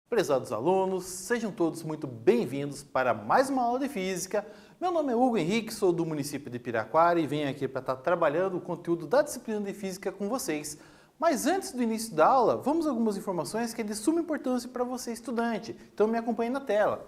Prezados alunos, sejam todos muito bem-vindos para mais uma aula de Física. Meu nome é Hugo Henrique, sou do município de Piraquara e venho aqui para estar trabalhando o conteúdo da disciplina de Física com vocês. Mas antes do início da aula, vamos a algumas informações que é de suma importância para você, estudante. Então me acompanhe na tela.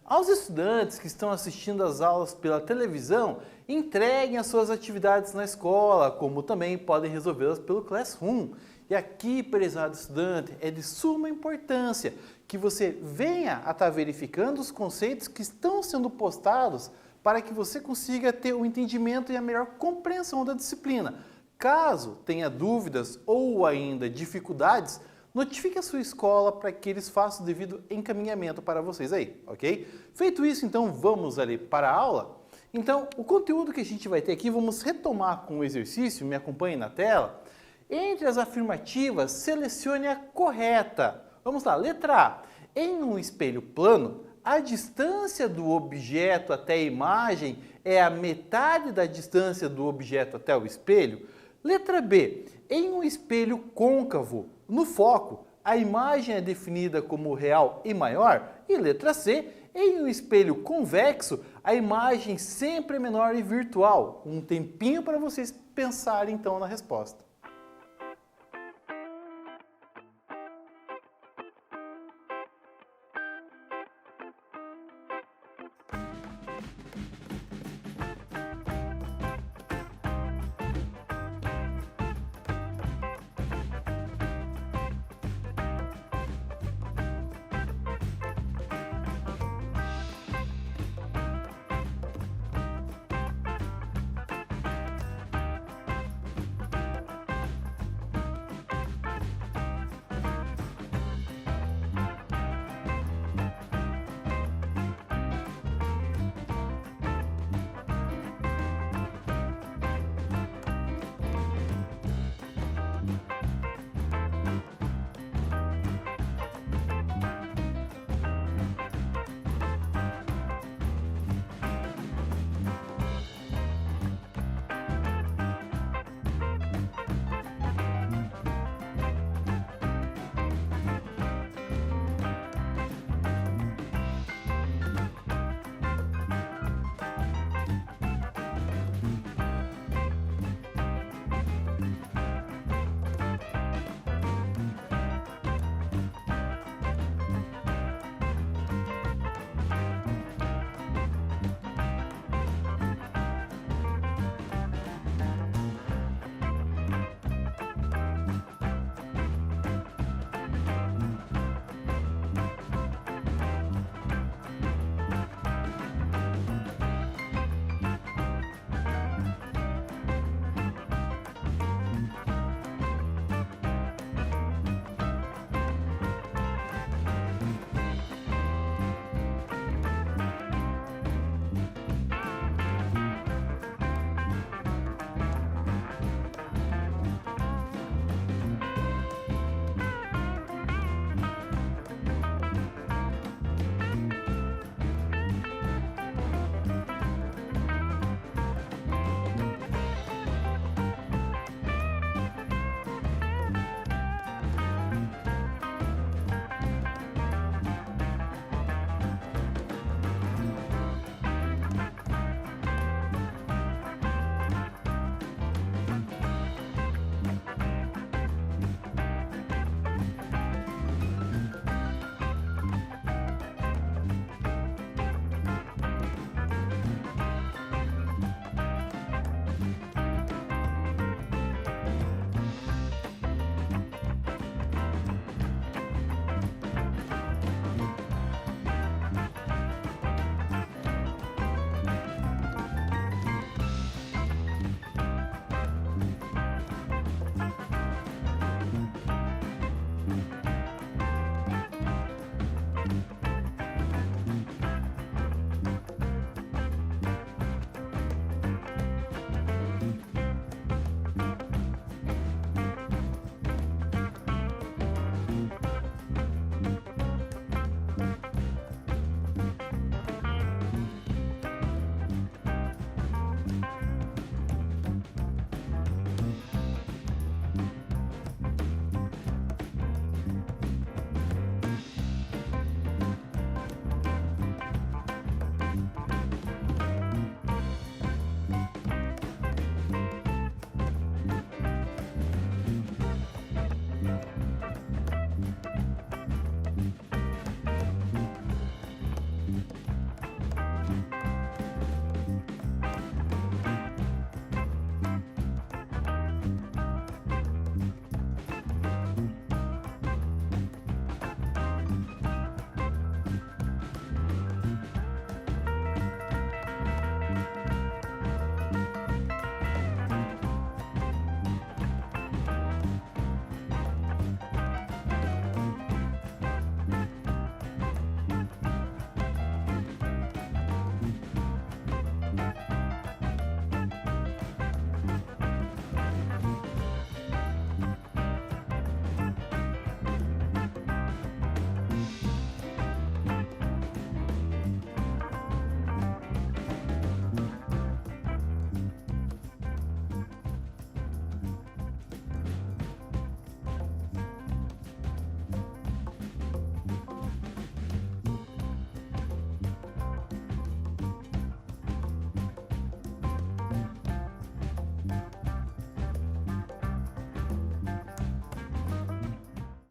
Aos estudantes que estão assistindo às aulas pela televisão, entreguem as suas atividades na escola, como também podem resolvê-las pelo Classroom. E aqui, prezado estudante, é de suma importância que você venha a estar verificando os conceitos que estão sendo postados para que você consiga ter o entendimento e a melhor compreensão da disciplina. Caso tenha dúvidas ou ainda dificuldades, notifique a sua escola para que eles façam o devido encaminhamento para vocês aí, ok? Feito isso, então, vamos ali para a aula. Então, o conteúdo que a gente vai ter aqui, vamos retomar com o exercício, me acompanhe na tela. Entre as afirmativas, selecione a correta. Vamos lá, letra A. Em um espelho plano, a distância do objeto até a imagem é a metade da distância do objeto até o espelho? Letra B. Em um espelho côncavo, no foco, a imagem é definida como real e maior? E letra C. Em um espelho convexo, a imagem sempre é menor e virtual? Um tempinho para vocês pensarem então na resposta.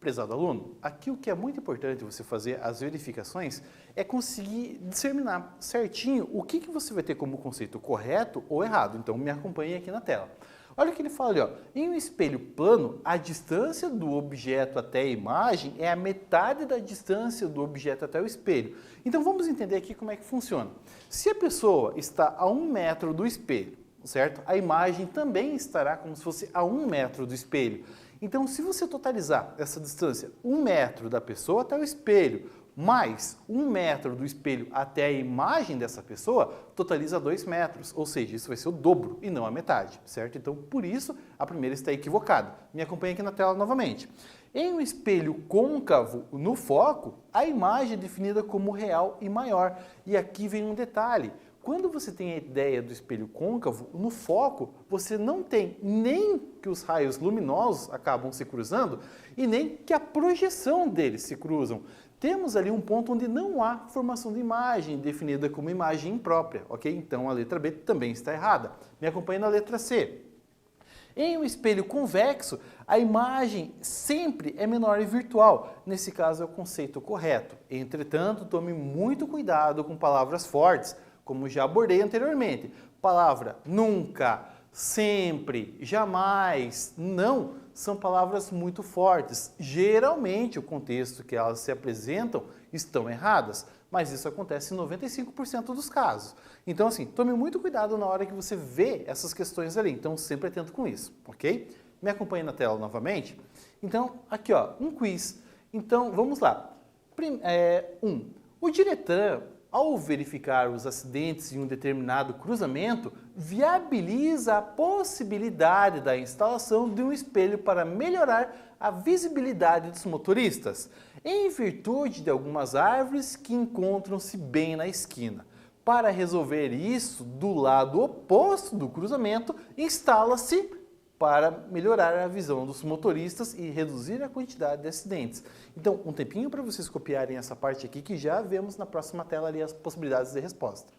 prezado aluno, aqui o que é muito importante você fazer as verificações é conseguir determinar certinho o que você vai ter como conceito correto ou errado. Então me acompanhe aqui na tela. Olha o que ele fala ali, ó. Em um espelho plano, a distância do objeto até a imagem é a metade da distância do objeto até o espelho. Então vamos entender aqui como é que funciona. Se a pessoa está a 1 metro do espelho, certo? A imagem também estará como se fosse a 1 metro do espelho. Então, se você totalizar essa distância, 1 metro da pessoa até o espelho, mais 1 metro do espelho até a imagem dessa pessoa, totaliza 2 metros, ou seja, isso vai ser o dobro e não a metade, certo? Então, por isso, a primeira está equivocada. Me acompanhe aqui na tela novamente. Em um espelho côncavo no foco, a imagem é definida como real e maior. E aqui vem um detalhe. Quando você tem a ideia do espelho côncavo, no foco, você não tem nem que os raios luminosos acabam se cruzando e nem que a projeção deles se cruzam. Temos ali um ponto onde não há formação de imagem definida como imagem imprópria, ok? Então a letra B também está errada. Me acompanhe na letra C. Em um espelho convexo, a imagem sempre é menor e virtual. Nesse caso é o conceito correto. Entretanto, tome muito cuidado com palavras fortes, como já abordei anteriormente. Palavra nunca, sempre, jamais, não, são palavras muito fortes. Geralmente, o contexto que elas se apresentam estão erradas, mas isso acontece em 95% dos casos. Então, assim, tome muito cuidado na hora que você vê essas questões ali. Então, sempre atento com isso, ok? Me acompanhe na tela novamente. Então, aqui, ó, um quiz. Então, vamos lá. O Diretran, ao verificar os acidentes em um determinado cruzamento, viabiliza a possibilidade da instalação de um espelho para melhorar a visibilidade dos motoristas, em virtude de algumas árvores que encontram-se bem na esquina. Para resolver isso, do lado oposto do cruzamento, instala-se para melhorar a visão dos motoristas e reduzir a quantidade de acidentes. Então, um tempinho para vocês copiarem essa parte aqui que já vemos na próxima tela ali as possibilidades de resposta.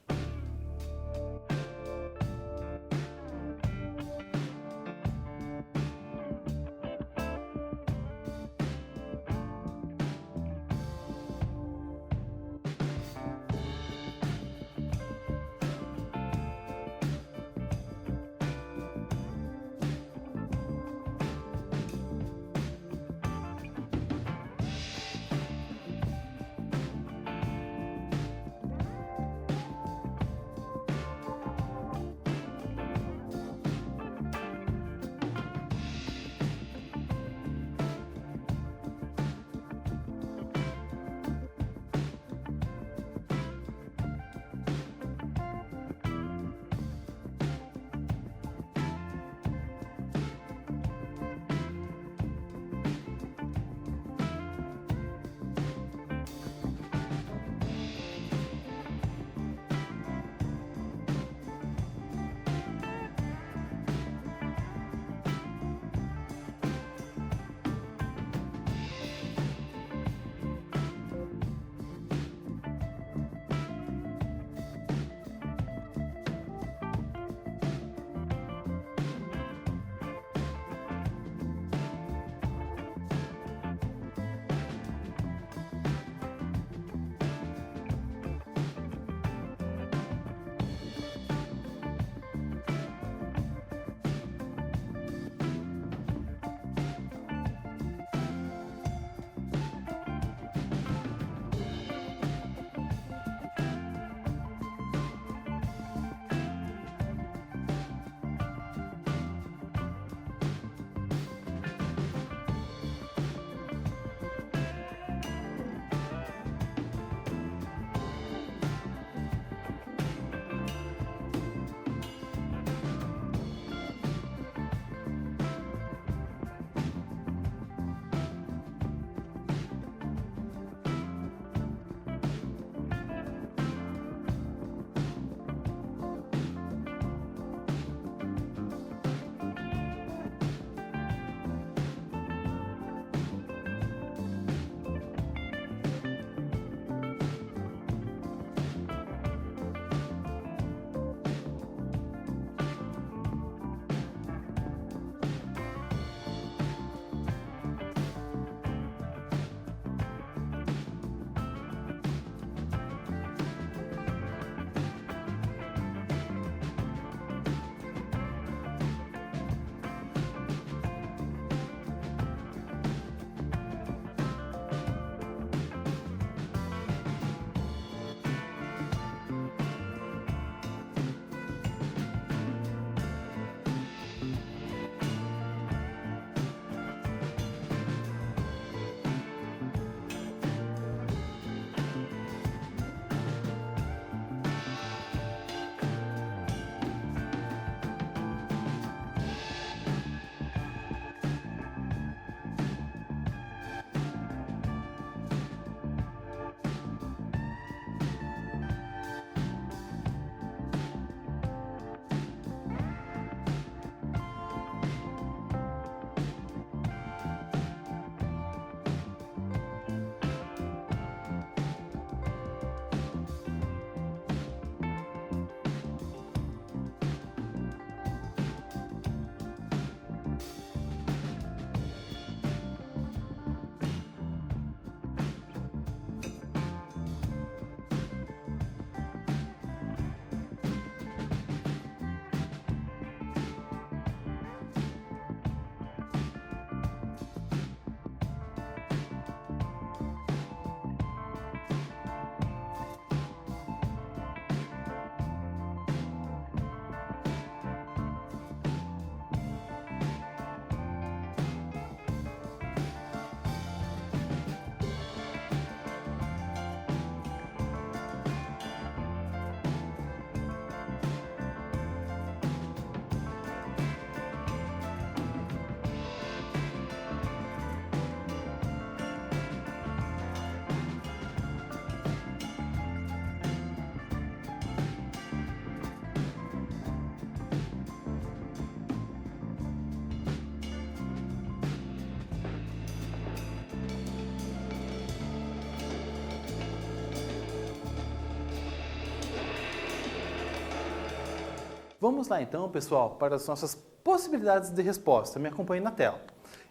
Vamos lá então, pessoal, para as nossas possibilidades de resposta. Me acompanhe na tela.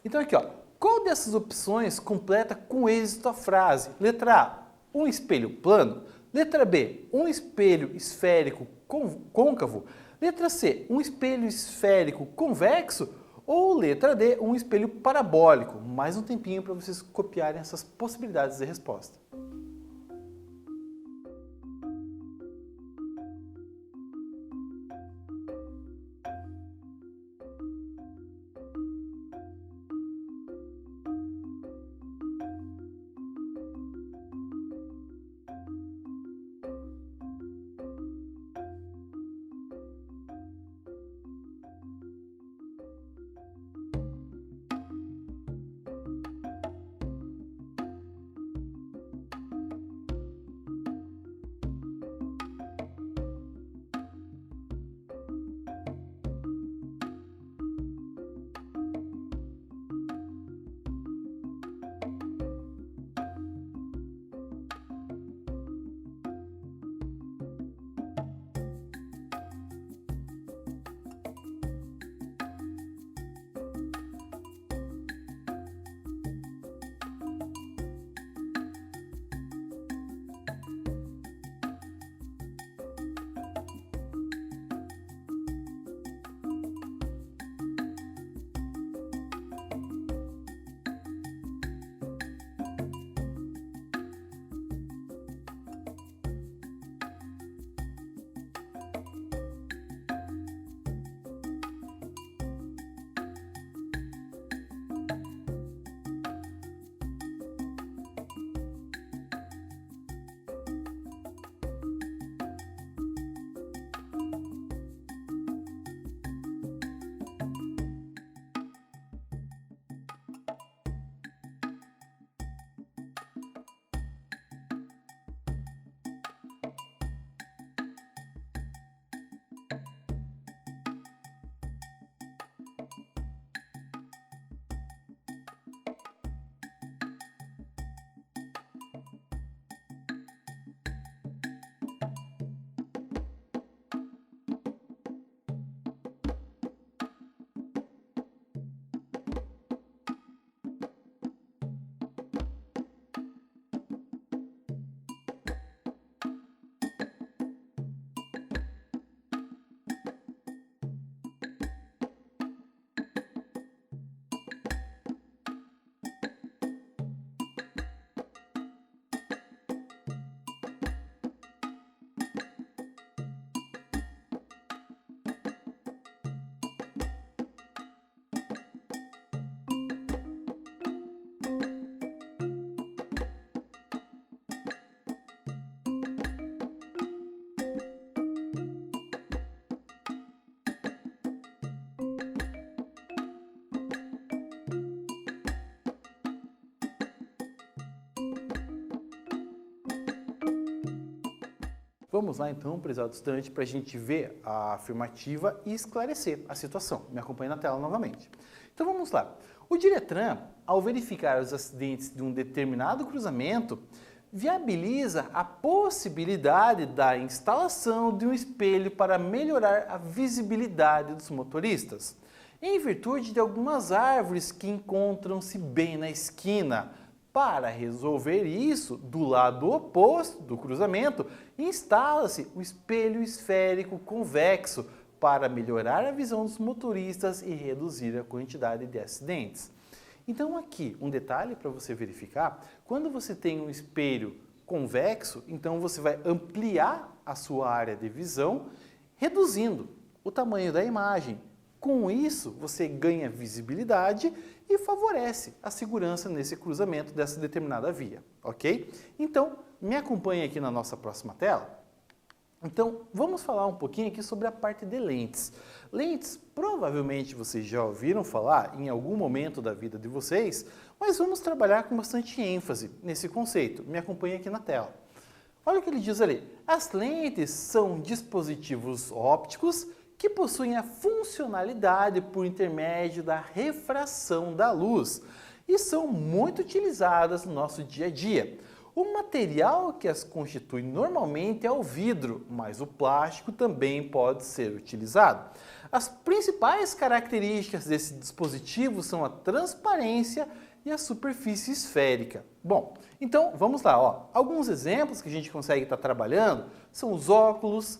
Então aqui, ó, qual dessas opções completa com êxito a frase? Letra A, um espelho plano. Letra B, um espelho esférico côncavo. Letra C, um espelho esférico convexo. Ou letra D, um espelho parabólico. Mais um tempinho para vocês copiarem essas possibilidades de resposta. Vamos lá então, prezado estudante, para a gente ver a afirmativa e esclarecer a situação. Me acompanhe na tela novamente. Então vamos lá. O Diretran, ao verificar os acidentes de um determinado cruzamento, viabiliza a possibilidade da instalação de um espelho para melhorar a visibilidade dos motoristas, em virtude de algumas árvores que encontram-se bem na esquina. Para resolver isso, do lado oposto do cruzamento, instala-se o espelho esférico convexo para melhorar a visão dos motoristas e reduzir a quantidade de acidentes. Então aqui, um detalhe para você verificar, quando você tem um espelho convexo, então você vai ampliar a sua área de visão, reduzindo o tamanho da imagem. Com isso, você ganha visibilidade e favorece a segurança nesse cruzamento dessa determinada via, ok? Então, me acompanhe aqui na nossa próxima tela. Então, vamos falar um pouquinho aqui sobre a parte de lentes. Lentes, provavelmente vocês já ouviram falar em algum momento da vida de vocês, mas vamos trabalhar com bastante ênfase nesse conceito. Me acompanhe aqui na tela. Olha o que ele diz ali. As lentes são dispositivos ópticos que possuem a funcionalidade por intermédio da refração da luz e são muito utilizadas no nosso dia a dia. O material que as constitui normalmente é o vidro, mas o plástico também pode ser utilizado. As principais características desse dispositivo são a transparência e a superfície esférica. Bom, então vamos lá, ó. Alguns exemplos que a gente consegue estar trabalhando são os óculos,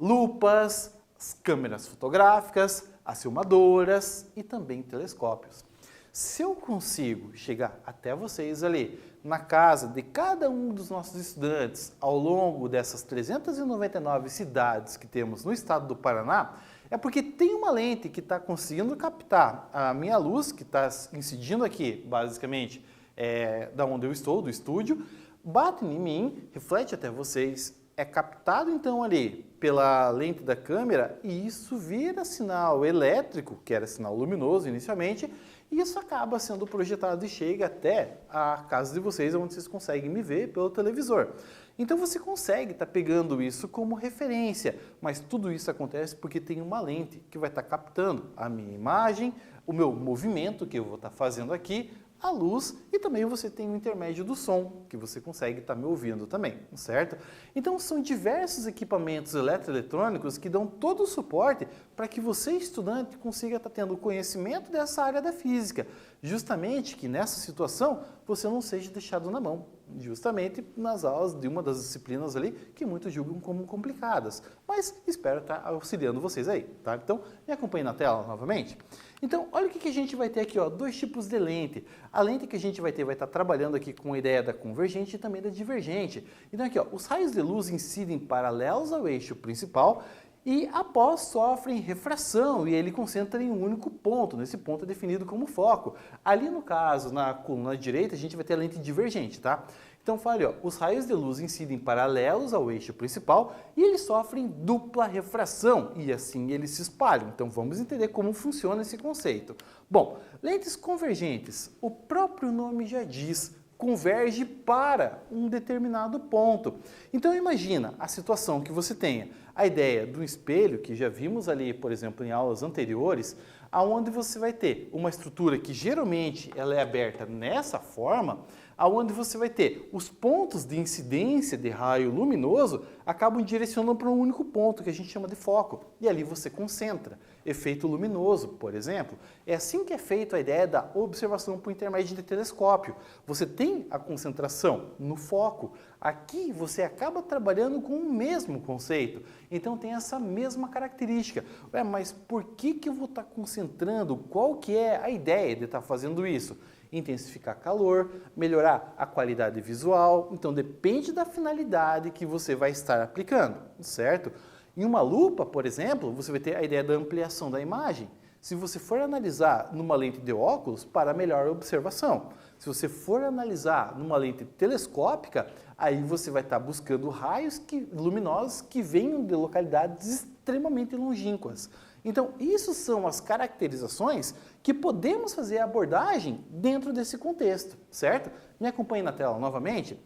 lupas, as câmeras fotográficas, as filmadoras e também telescópios. Se eu consigo chegar até vocês ali na casa de cada um dos nossos estudantes ao longo dessas 399 cidades que temos no estado do Paraná, é porque tem uma lente que está conseguindo captar a minha luz, que está incidindo aqui, basicamente, da onde eu estou, do estúdio, bate em mim, reflete até vocês, é captado então ali pela lente da câmera e isso vira sinal elétrico, que era sinal luminoso inicialmente, e isso acaba sendo projetado e chega até a casa de vocês, onde vocês conseguem me ver pelo televisor. Então você consegue estar pegando isso como referência, mas tudo isso acontece porque tem uma lente que vai estar captando a minha imagem, o meu movimento que eu vou estar fazendo aqui, a luz e também você tem o intermédio do som, que você consegue estar me ouvindo também, certo? Então são diversos equipamentos eletroeletrônicos que dão todo o suporte para que você, estudante, consiga estar tendo conhecimento dessa área da física, justamente que nessa situação você não seja deixado na mão, justamente nas aulas de uma das disciplinas ali que muitos julgam como complicadas, mas espero estar auxiliando vocês aí, tá? Então me acompanhe na tela novamente. Então, olha o que a gente vai ter aqui, ó, dois tipos de lente. A lente que a gente vai estar trabalhando aqui com a ideia da convergente e também da divergente. Então aqui, ó, os raios de luz incidem paralelos ao eixo principal e após sofrem refração e ele concentra em um único ponto, nesse ponto é definido como foco. Ali no caso, na coluna direita, a gente vai ter a lente divergente, tá? Então fale, ó, os raios de luz incidem paralelos ao eixo principal e eles sofrem dupla refração e assim eles se espalham. Então vamos entender como funciona esse conceito. Bom, lentes convergentes, o próprio nome já diz, converge para um determinado ponto. Então imagina a situação que você tenha a ideia do espelho, que já vimos ali, por exemplo, em aulas anteriores, aonde você vai ter uma estrutura que geralmente ela é aberta nessa forma, aonde você vai ter os pontos de incidência de raio luminoso acabam direcionando para um único ponto que a gente chama de foco e ali você concentra. Efeito luminoso, por exemplo, é assim que é feita a ideia da observação por intermédio de telescópio. Você tem a concentração no foco. Aqui você acaba trabalhando com o mesmo conceito, então tem essa mesma característica. Ué, mas por que eu vou estar concentrando? Qual que é a ideia de estar fazendo isso? Intensificar calor, melhorar a qualidade visual, então depende da finalidade que você vai estar aplicando, certo? Em uma lupa, por exemplo, você vai ter a ideia da ampliação da imagem. Se você for analisar numa lente de óculos, para melhor observação. Se você for analisar numa lente telescópica, aí você vai estar buscando raios luminosos que venham de localidades extremamente longínquas. Então, isso são as caracterizações que podemos fazer a abordagem dentro desse contexto, certo? Me acompanhe na tela novamente.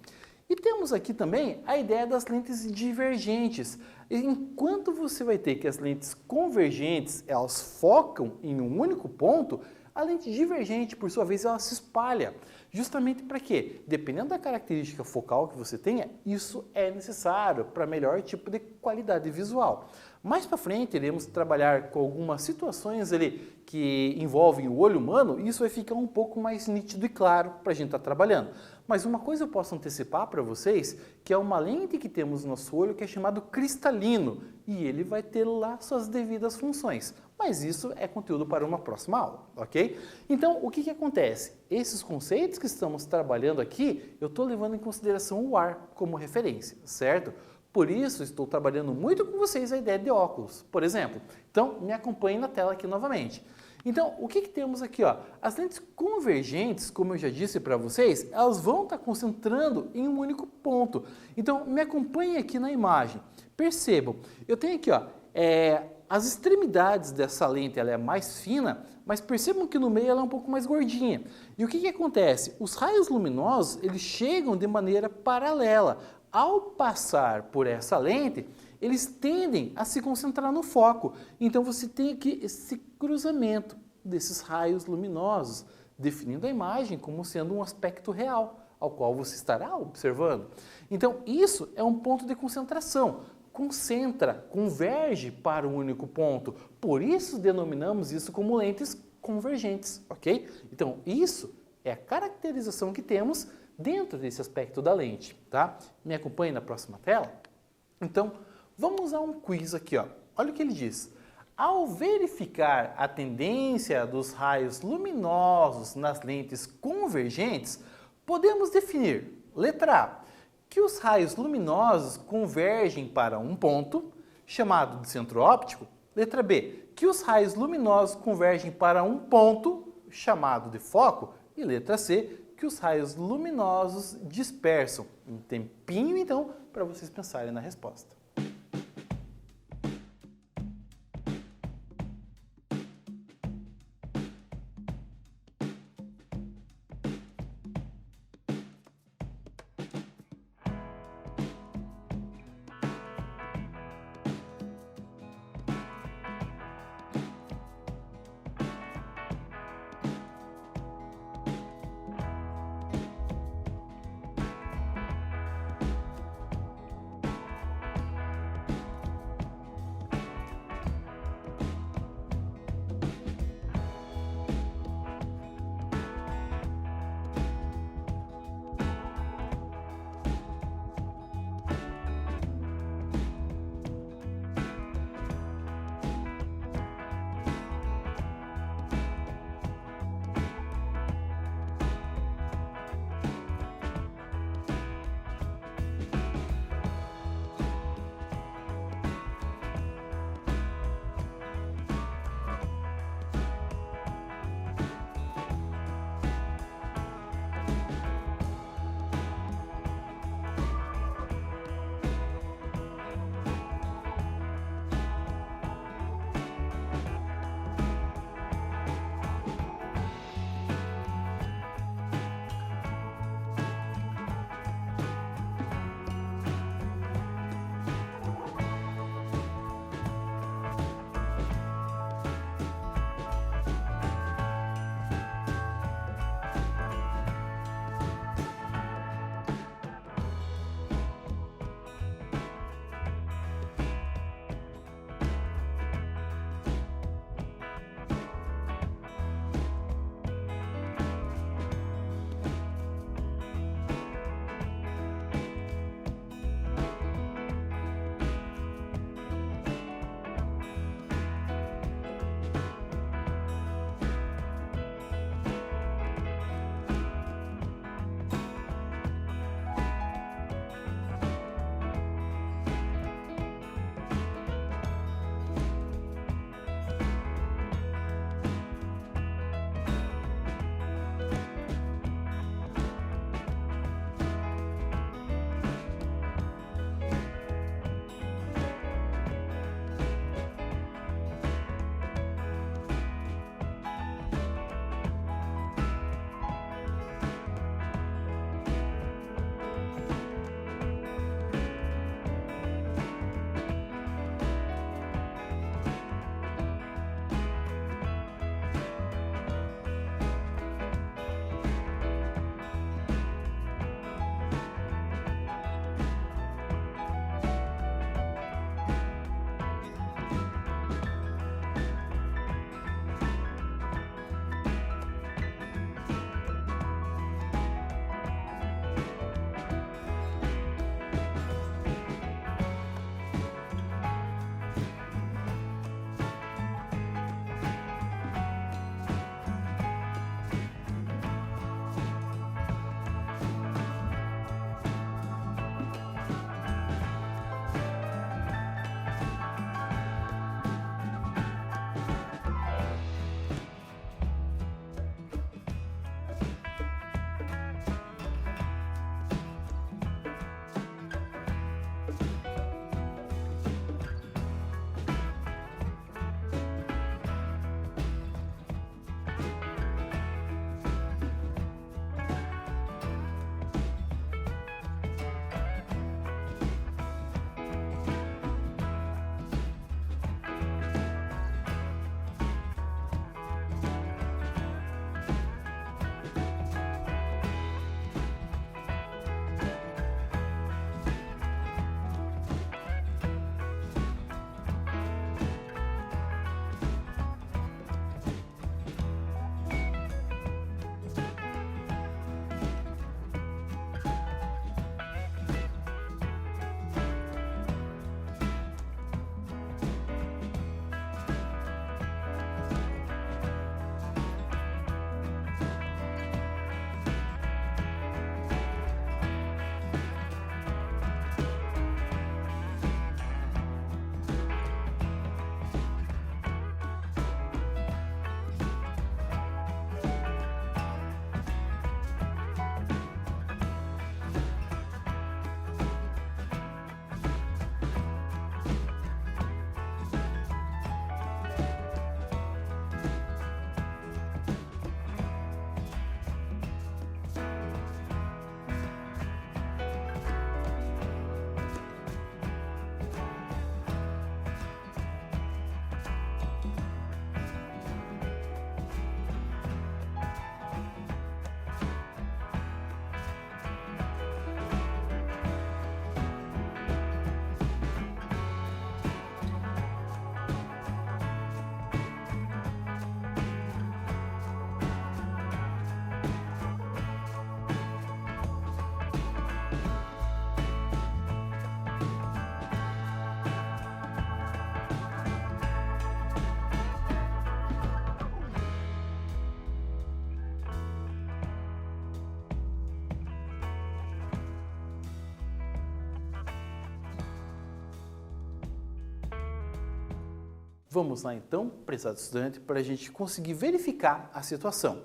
E temos aqui também a ideia das lentes divergentes. Enquanto você vai ter que as lentes convergentes, elas focam em um único ponto, a lente divergente, por sua vez, ela se espalha. Justamente para quê? Dependendo da característica focal que você tenha, isso é necessário para melhor tipo de qualidade visual. Mais para frente, iremos trabalhar com algumas situações ali que envolvem o olho humano e isso vai ficar um pouco mais nítido e claro para a gente estar trabalhando. Mas uma coisa eu posso antecipar para vocês, que é uma lente que temos no nosso olho que é chamado cristalino e ele vai ter lá suas devidas funções. Mas isso é conteúdo para uma próxima aula, ok? Então, o que acontece? Esses conceitos que estamos trabalhando aqui, eu estou levando em consideração o ar como referência, certo? Por isso, estou trabalhando muito com vocês a ideia de óculos, por exemplo. Então, me acompanhe na tela aqui novamente. Então, o que temos aqui? Ó? As lentes convergentes, como eu já disse para vocês, elas vão estar concentrando em um único ponto. Então, me acompanhe aqui na imagem. Percebam, eu tenho aqui, ó, as extremidades dessa lente ela é mais fina, mas percebam que no meio ela é um pouco mais gordinha. E o que acontece? Os raios luminosos, eles chegam de maneira paralela. Ao passar por essa lente, eles tendem a se concentrar no foco. Então você tem aqui esse cruzamento desses raios luminosos, definindo a imagem como sendo um aspecto real, ao qual você estará observando. Então, isso é um ponto de concentração. Concentra, converge para um único ponto. Por isso denominamos isso como lentes convergentes, ok? Então, isso é a caracterização que temos dentro desse aspecto da lente, tá? Me acompanhe na próxima tela? Então, vamos usar um quiz aqui, ó. Olha o que ele diz. Ao verificar a tendência dos raios luminosos nas lentes convergentes, podemos definir, letra A, que os raios luminosos convergem para um ponto, chamado de centro óptico. Letra B, que os raios luminosos convergem para um ponto, chamado de foco. E letra C, que os raios luminosos dispersam. Um tempinho, então, para vocês pensarem na resposta. Vamos lá então, prezado estudante, para a gente conseguir verificar a situação.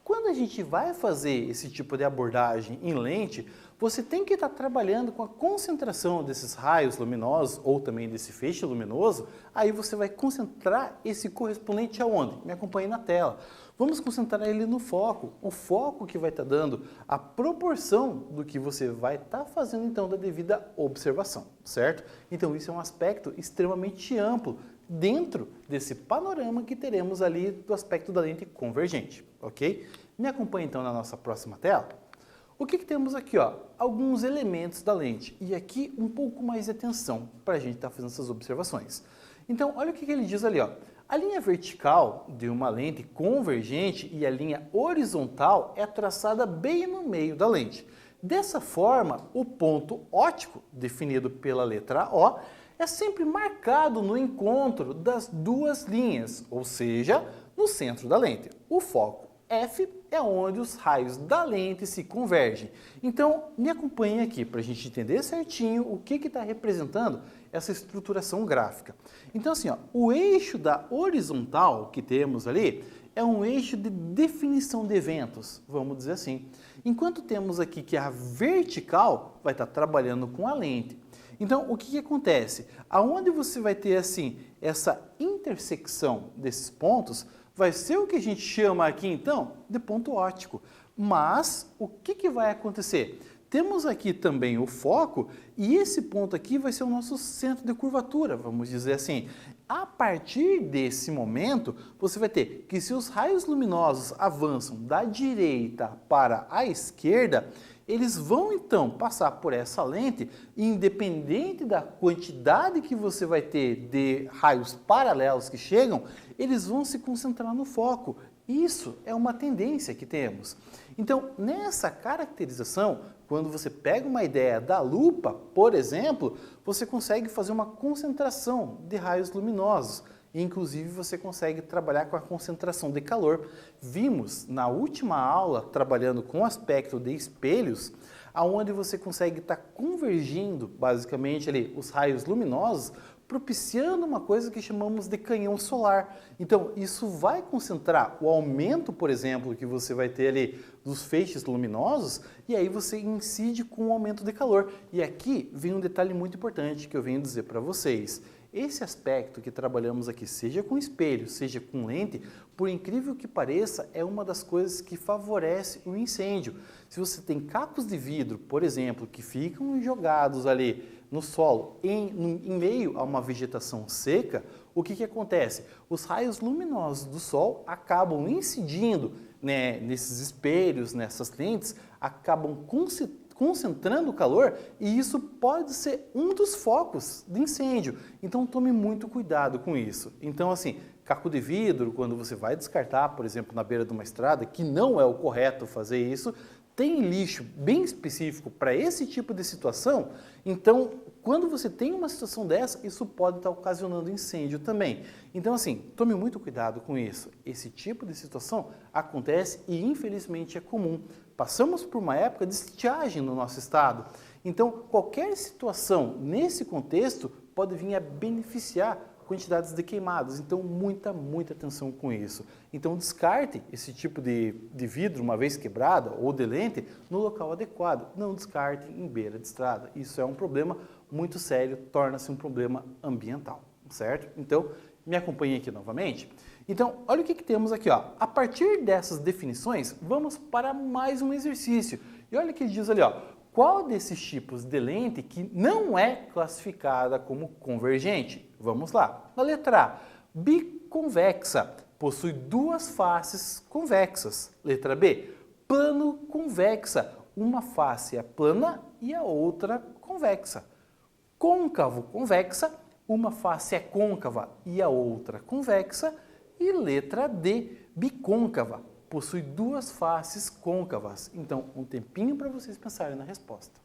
Quando a gente vai fazer esse tipo de abordagem em lente, você tem que estar trabalhando com a concentração desses raios luminosos ou também desse feixe luminoso, aí você vai concentrar esse correspondente aonde? Me acompanhe na tela. Vamos concentrar ele no foco, o foco que vai estar dando a proporção do que você vai estar fazendo então da devida observação, certo? Então isso é um aspecto extremamente amplo dentro desse panorama que teremos ali do aspecto da lente convergente, ok? Me acompanhe então na nossa próxima tela. O que temos aqui? Ó? Alguns elementos da lente e aqui um pouco mais de atenção para a gente estar fazendo essas observações. Então, olha o que ele diz ali. Ó. A linha vertical de uma lente convergente e a linha horizontal é traçada bem no meio da lente. Dessa forma, o ponto óptico, definido pela letra O, é sempre marcado no encontro das duas linhas, ou seja, no centro da lente. O foco F é onde os raios da lente se convergem. Então, me acompanhe aqui para a gente entender certinho o que está representando essa estruturação gráfica. Então, assim, ó, o eixo da horizontal que temos ali é um eixo de definição de eventos, vamos dizer assim. Enquanto temos aqui que a vertical vai estar trabalhando com a lente. Então, o que acontece? Aonde você vai ter, assim, essa intersecção desses pontos, vai ser o que a gente chama aqui, então, de ponto óptico. Mas, o que vai acontecer? Temos aqui também o foco e esse ponto aqui vai ser o nosso centro de curvatura, vamos dizer assim. A partir desse momento, você vai ter que se os raios luminosos avançam da direita para a esquerda, eles vão então passar por essa lente, independente da quantidade que você vai ter de raios paralelos que chegam, eles vão se concentrar no foco. Isso é uma tendência que temos. Então, nessa caracterização, quando você pega uma ideia da lupa, por exemplo, você consegue fazer uma concentração de raios luminosos. Inclusive, você consegue trabalhar com a concentração de calor. Vimos na última aula, trabalhando com o aspecto de espelhos, aonde você consegue estar convergindo, basicamente, ali, os raios luminosos, propiciando uma coisa que chamamos de canhão solar. Então, isso vai concentrar o aumento, por exemplo, que você vai ter ali dos feixes luminosos, e aí você incide com o aumento de calor. E aqui vem um detalhe muito importante que eu venho dizer para vocês. Esse aspecto que trabalhamos aqui, seja com espelho, seja com lente, por incrível que pareça, é uma das coisas que favorece o incêndio. Se você tem cacos de vidro, por exemplo, que ficam jogados ali no solo, em meio a uma vegetação seca, o que acontece? Os raios luminosos do sol acabam incidindo, né, nesses espelhos, nessas lentes, acabam concentrando o calor e isso pode ser um dos focos de incêndio. Então tome muito cuidado com isso. Então assim, caco de vidro, quando você vai descartar, por exemplo, na beira de uma estrada, que não é o correto fazer isso, tem lixo bem específico para esse tipo de situação, então quando você tem uma situação dessa, isso pode estar ocasionando incêndio também. Então assim, tome muito cuidado com isso. Esse tipo de situação acontece e infelizmente é comum. Passamos por uma época de estiagem no nosso estado. Então qualquer situação nesse contexto pode vir a beneficiar quantidades de queimadas, então muita atenção com isso. Então descarte esse tipo de vidro, uma vez quebrada, ou de lente, no local adequado. Não descarte em beira de estrada. Isso é um problema muito sério, torna-se um problema ambiental, certo? Então, me acompanhe aqui novamente. Então, olha o que temos aqui, ó. A partir dessas definições, vamos para mais um exercício. E olha o que ele diz ali, ó. Qual desses tipos de lente que não é classificada como convergente? Vamos lá. Na letra A, biconvexa, possui duas faces convexas. Letra B, plano convexa, uma face é plana e a outra convexa. Côncavo convexa, uma face é côncava e a outra convexa. E letra D, bicôncava, possui duas faces côncavas. Então, um tempinho para vocês pensarem na resposta.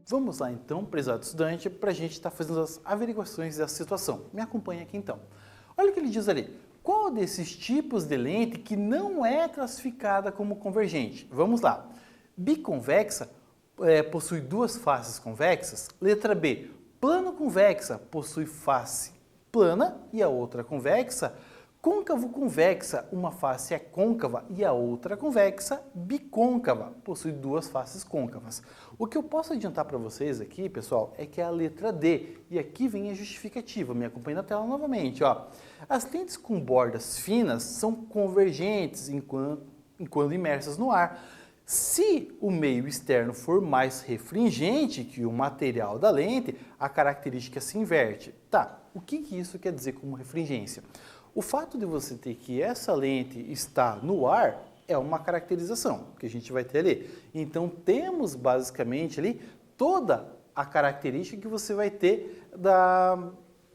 Vamos lá então, prezado estudante, para a gente estar fazendo as averiguações dessa situação. Me acompanha aqui então. Olha o que ele diz ali. Qual desses tipos de lente que não é classificada como convergente? Vamos lá. Biconvexa possui duas faces convexas. Letra B. Plano convexa possui face plana e a outra convexa. Côncavo convexa, uma face é côncava e a outra convexa, bicôncava, possui duas faces côncavas. O que eu posso adiantar para vocês aqui, pessoal, é que é a letra D. E aqui vem a justificativa, me acompanhe na tela novamente. Ó. As lentes com bordas finas são convergentes enquanto imersas no ar. Se o meio externo for mais refringente que o material da lente, a característica se inverte. Tá, o que isso quer dizer como refringência? O fato de você ter que essa lente está no ar é uma caracterização que a gente vai ter ali. Então, temos basicamente ali toda a característica que você vai ter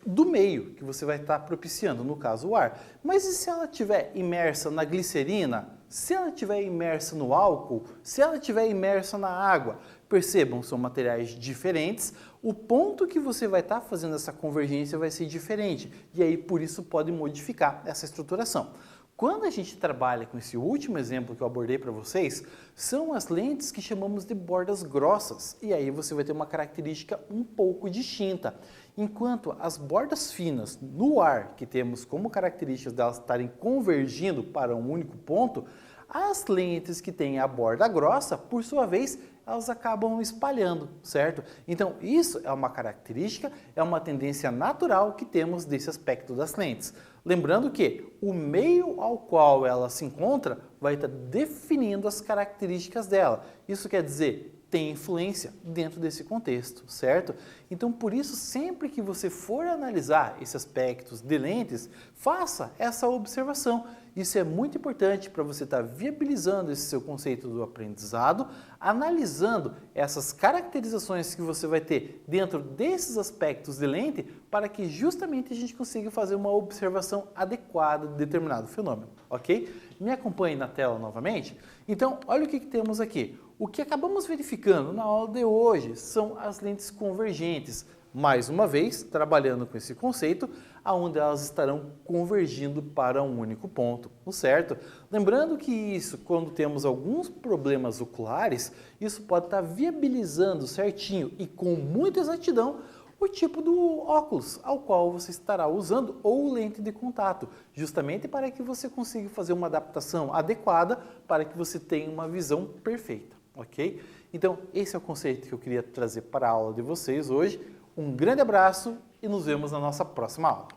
do meio, que você vai estar propiciando, no caso o ar. Mas e se ela estiver imersa na glicerina? Se ela estiver imersa no álcool? Se ela estiver imersa na água? Percebam, são materiais diferentes. O ponto que você vai estar fazendo essa convergência vai ser diferente. E aí, por isso, pode modificar essa estruturação. Quando a gente trabalha com esse último exemplo que eu abordei para vocês, são as lentes que chamamos de bordas grossas. E aí você vai ter uma característica um pouco distinta. Enquanto as bordas finas no ar, que temos como características delas estarem convergindo para um único ponto, as lentes que têm a borda grossa, por sua vez, elas acabam espalhando, certo? Então, isso é uma característica, é uma tendência natural que temos desse aspecto das lentes. Lembrando que o meio ao qual ela se encontra vai estar definindo as características dela. Isso quer dizer, tem influência dentro desse contexto, certo? Então, por isso, sempre que você for analisar esses aspectos de lentes, faça essa observação. Isso é muito importante para você estar viabilizando esse seu conceito do aprendizado, analisando essas caracterizações que você vai ter dentro desses aspectos de lente, para que justamente a gente consiga fazer uma observação adequada de determinado fenômeno, ok? Me acompanhe na tela novamente. Então, olha o que temos aqui. O que acabamos verificando na aula de hoje são as lentes convergentes. Mais uma vez, trabalhando com esse conceito, aonde elas estarão convergindo para um único ponto, certo? Lembrando que isso, quando temos alguns problemas oculares, isso pode estar viabilizando certinho e com muita exatidão o tipo do óculos ao qual você estará usando ou lente de contato, justamente para que você consiga fazer uma adaptação adequada para que você tenha uma visão perfeita, ok? Então, esse é o conceito que eu queria trazer para a aula de vocês hoje. Um grande abraço e nos vemos na nossa próxima aula.